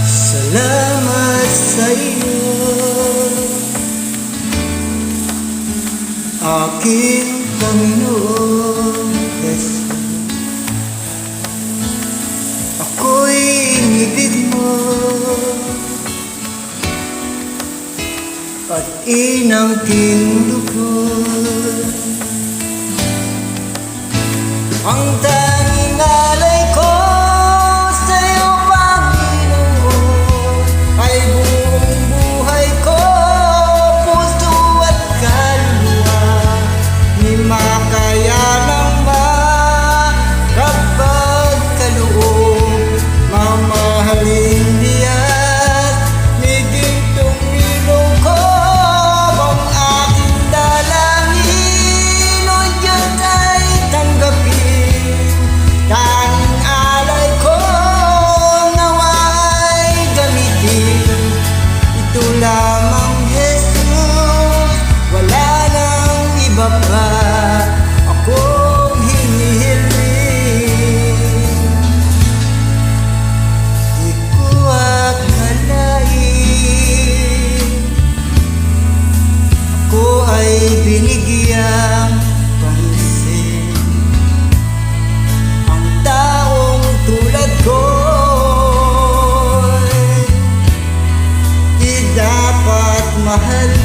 Salamat sa iyo, aking Panginoon Jesus. Ako'y inibig mo at inangking lubos. Ang tanging alay ko sa'yo, Panginoon, ay buong buhay ko, puso at kaluluwa. Di makayanang makapagkaloob, mamahalin niya't nigintong nilong ko. Ang aking dalangin, o Diyos, ay tanggapin. Tanging alay ko nawa'y gamitin. Ito lamang, Jesus, wala nang iba pa akong hinihiling. Di ko akalain ako ay binigyang pansin. Ang taong tulad ko'y di dapat mahal.